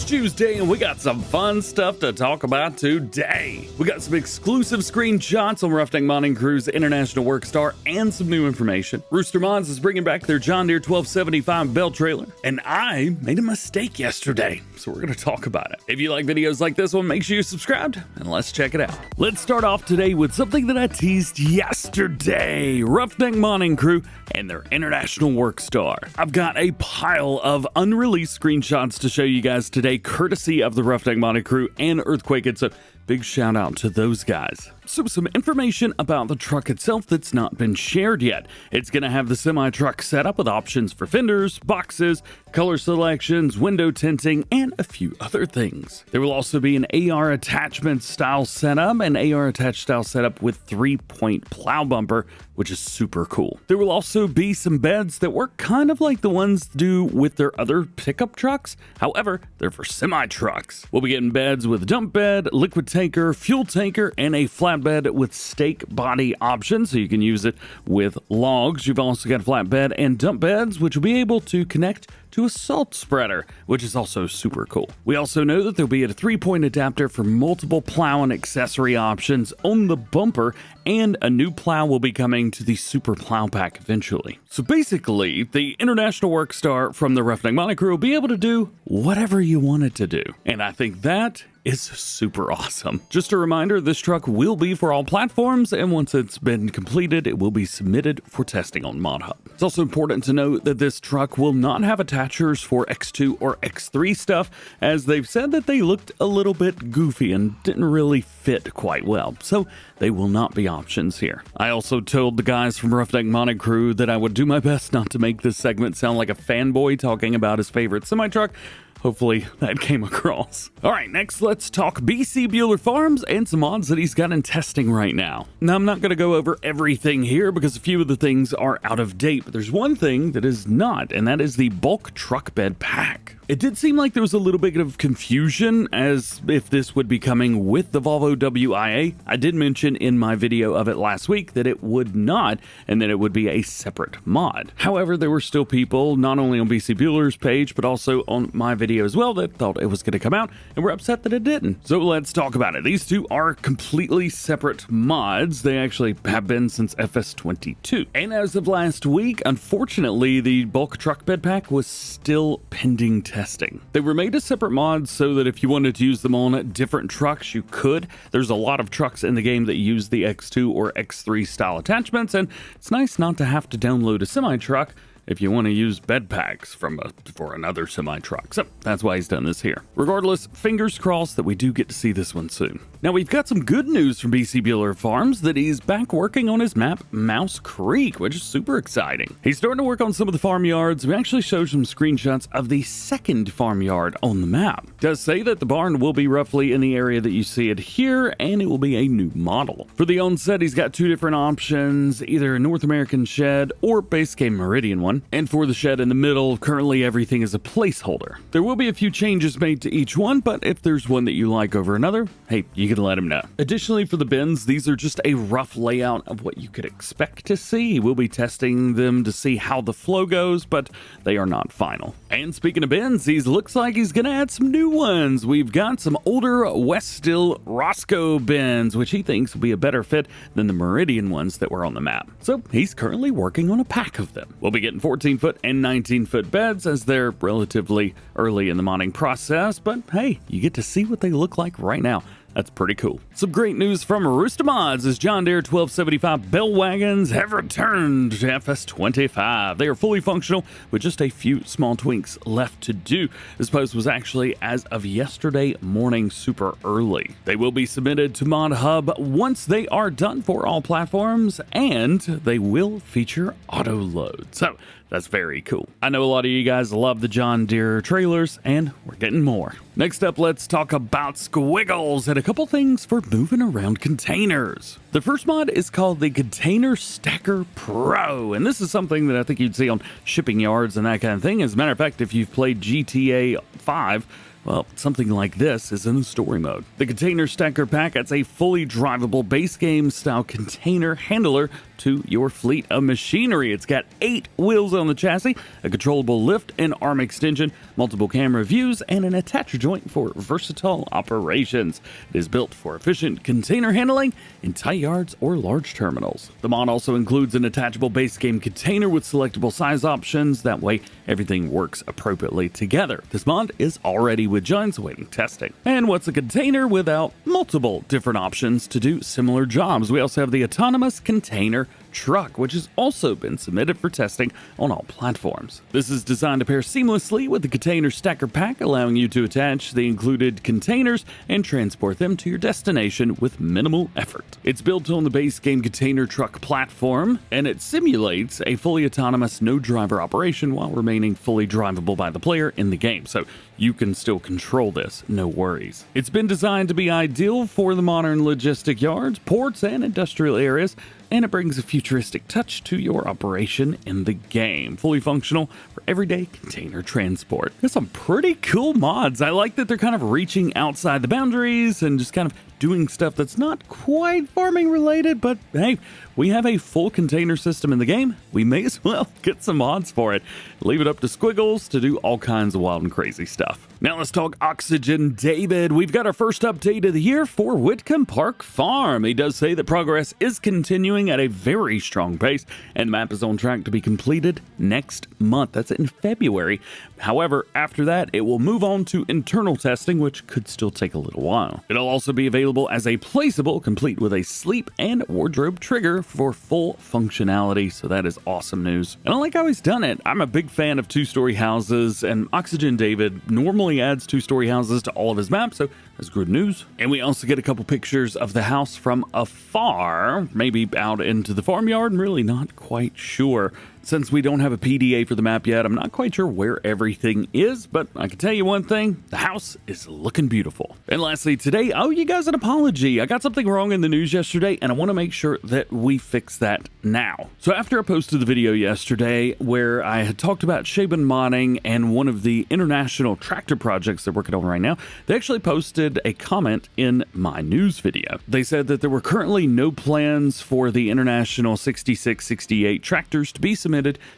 It's Tuesday and we got some fun stuff to talk about today. We got some exclusive screenshots on Roughneck Modding Crew's International Workstar and some new information. Rooster Mods is bringing back their John Deere 1275 Bale trailer, and I made a mistake yesterday, so we're going to talk about it. If you like videos like this one, make sure you're subscribed and let's check it out. Let's start off today with something that I teased yesterday. Roughneck Modding Crew and their International Workstar. I've got a pile of unreleased screenshots to show you guys today, courtesy of the Roughneck Modding Crew and Earthquake. So big shout out to those guys. So some information about the truck itself that's not been shared yet. It's going to have the semi-truck setup with options for fenders, boxes, color selections, window tinting, and a few other things. There will also be an AR attachment style setup, an AR attached style setup with 3-point plow bumper, which is super cool. There will also be some beds that work kind of like the ones do with their other pickup trucks. However, they're for semi-trucks. We'll be getting beds with dump bed, liquid tanker, fuel tanker, and a flatbed with stake body options, so you can use it with logs. You've also got flatbed and dump beds, which will be able to connect to a salt spreader, which is also super cool. We also know that there'll be a 3-point adapter for multiple plow and accessory options on the bumper, and a new plow will be coming to the Super Plow Pack eventually. So basically, the International Workstar from the Roughneck Modding Crew will be able to do whatever you want it to do. And I think that is super awesome. Just a reminder, this truck will be for all platforms, and once it's been completed, it will be submitted for testing on ModHub. It's also important to note that this truck will not have attachers for X2 or X3 stuff, as they've said that they looked a little bit goofy and didn't really fit quite well, so they will not be options here. I also told the guys from Roughneck Modding Crew that I would do my best not to make this segment sound like a fanboy talking about his favorite semi-truck. Hopefully that came across. All right, next let's talk BC Bueller Farms and some mods that he's got in testing right now. Now, I'm not going to go over everything here because a few of the things are out of date, but there's one thing that is not, and that is the bulk truck bed pack. It did seem like there was a little bit of confusion as if this would be coming with the Volvo WIA. I did mention in my video of it last week that it would not, and that it would be a separate mod. However, there were still people, not only on BC Bueller's page, but also on my video as well, that thought it was going to come out and were upset that it didn't. So let's talk about it. These two are completely separate mods. They actually have been since FS22. And as of last week, unfortunately, the bulk truck bed pack was still pending testing. They were made as separate mods so that if you wanted to use them on different trucks, you could. There's a lot of trucks in the game that use the X2 or X3 style attachments, and it's nice not to have to download a semi-truck if you want to use bed packs for another semi-truck. So that's why he's done this here. Regardless, fingers crossed that we do get to see this one soon. Now, we've got some good news from BC Bueller Farms that he's back working on his map, Mouse Creek, which is super exciting. He's starting to work on some of the farmyards. We actually showed some screenshots of the second farmyard on the map. It does say that the barn will be roughly in the area that you see it here, and it will be a new model. For the onset, he's got two different options, either a North American shed or base game Meridian one. And for the shed in the middle, currently everything is a placeholder. There will be a few changes made to each one, but if there's one that you like over another, hey, you can let him know. Additionally, for the bins, these are just a rough layout of what you could expect to see. We'll be testing them to see how the flow goes, but they are not final. And speaking of bins, he looks like he's going to add some new ones. We've got some older Westeel Rosco bins, which he thinks will be a better fit than the Meridian ones that were on the map. So he's currently working on a pack of them. We'll be getting 14-foot and 19-foot beds as they're relatively early in the modding process, but hey, you get to see what they look like right now. That's pretty cool. Some great news from Rooster Mods as John Deere 1275 Bale Wagons have returned to FS25. They are fully functional with just a few small tweaks left to do. This post was actually as of yesterday morning, super early. They will be submitted to ModHub once they are done for all platforms, and they will feature auto load. So that's very cool. I know a lot of you guys love the John Deere trailers, and we're getting more. Next up, let's talk about squiggles and a couple things for moving around containers. The first mod is called the Container Stacker Pro, and this is something that I think you'd see on shipping yards and that kind of thing. As a matter of fact, if you've played GTA 5, well, something like this is in the story mode. The Container Stacker Pack, it's a fully drivable base game style container handler to your fleet of machinery. It's got 8 wheels on the chassis, a controllable lift and arm extension, multiple camera views, and an attacher joint for versatile operations. It is built for efficient container handling in tight yards or large terminals. The mod also includes an attachable base game container with selectable size options. That way, everything works appropriately together. This mod is already with Giants awaiting testing. And what's a container without multiple different options to do similar jobs? We also have the autonomous container truck, which has also been submitted for testing on all platforms. This is designed to pair seamlessly with the container stacker pack, allowing you to attach the included containers and transport them to your destination with minimal effort. It's built on the base game container truck platform, and it simulates a fully autonomous no-driver operation while remaining fully drivable by the player in the game, so you can still control this, no worries. It's been designed to be ideal for the modern logistic yards, ports, and industrial areas, and it brings a futuristic touch to your operation in the game. Fully functional for everyday container transport. There's some pretty cool mods. I like that they're kind of reaching outside the boundaries and just kind of doing stuff that's not quite farming related, but hey, we have a full container system in the game. We may as well get some mods for it. Leave it up to Squiggles to do all kinds of wild and crazy stuff. Now let's talk Oxygen David. We've got our first update of the year for Witcombe Park Farm. He does say that progress is continuing at a very strong pace, and the map is on track to be completed next month. That's in February. However, after that, it will move on to internal testing, which could still take a little while. It'll also be available as a placeable, complete with a sleep and wardrobe trigger for full functionality, so that is awesome news. And I like how he's done it. I'm a big fan of 2-story houses, and Oxygen David normally adds 2-story houses to all of his maps, so that's good news. And we also get a couple pictures of the house from afar, maybe out into the farmyard. I'm really not quite sure. Since we don't have a PDA for the map yet, I'm not quite sure where everything is, but I can tell you one thing, the house is looking beautiful. And lastly, today, I owe you guys an apology. I got something wrong in the news yesterday, and I want to make sure that we fix that now. So after I posted the video yesterday where I had talked about Shaban modding and one of the international tractor projects they're working on right now, they actually posted a comment in my news video. They said that there were currently no plans for the international 6668 tractors to be submitted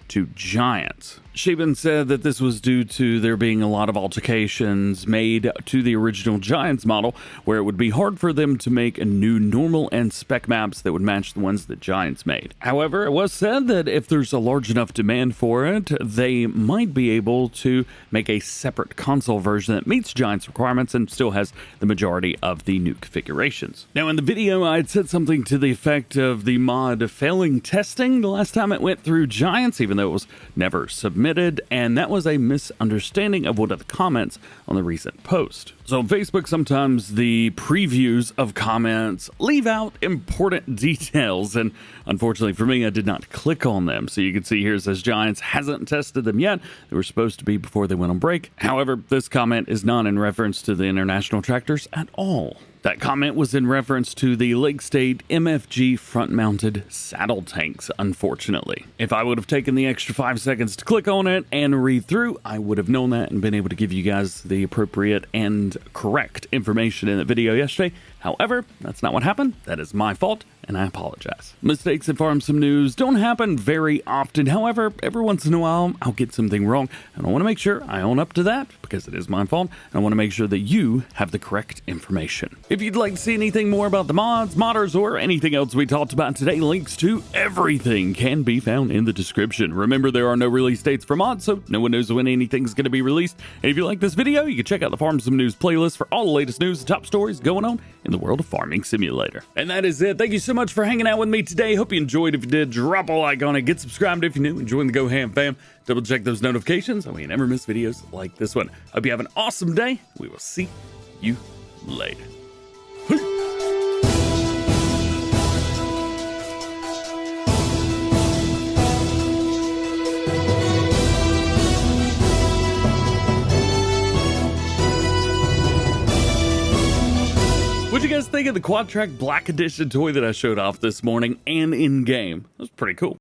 to Giants. Shaban said that this was due to there being a lot of alterations made to the original Giants model, where it would be hard for them to make a new normal and spec maps that would match the ones that Giants made. However, it was said that if there's a large enough demand for it, they might be able to make a separate console version that meets Giants requirements and still has the majority of the new configurations. Now, in the video, I had said something to the effect of the mod failing testing the last time it went through Giants, even though it was never submitted, and that was a misunderstanding of one of the comments on the recent post. So on Facebook, sometimes the previews of comments leave out important details, and unfortunately for me, I did not click on them. So you can see here it says Giants hasn't tested them yet. They were supposed to be before they went on break. However, this comment is not in reference to the international tractors at all. That comment was in reference to the Lake State MFG front-mounted saddle tanks, unfortunately. If I would have taken the extra 5 seconds to click on it and read through, I would have known that and been able to give you guys the appropriate and correct information in the video yesterday. However, that's not what happened. That is my fault, and I apologize. Mistakes in Farm Sim News don't happen very often. However, every once in a while, I'll get something wrong, and I want to make sure I own up to that because it is my fault, and I want to make sure that you have the correct information. If you'd like to see anything more about the mods, modders, or anything else we talked about today, links to everything can be found in the description. Remember, there are no release dates for mods, so no one knows when anything's going to be released. And if you like this video, you can check out the Farm Sim News playlist for all the latest news and top stories going on in the world of Farming Simulator. And that is it. Thank you so much for hanging out with me today. Hope you enjoyed. If you did, drop a like on it. Get subscribed if you're new and join the DjGoHam fam. Double check those notifications so you never miss videos like this one. Hope you have an awesome day. We will see you later. What'd you guys think of the Quadtrac Black Edition toy that I showed off this morning and in-game? That was pretty cool.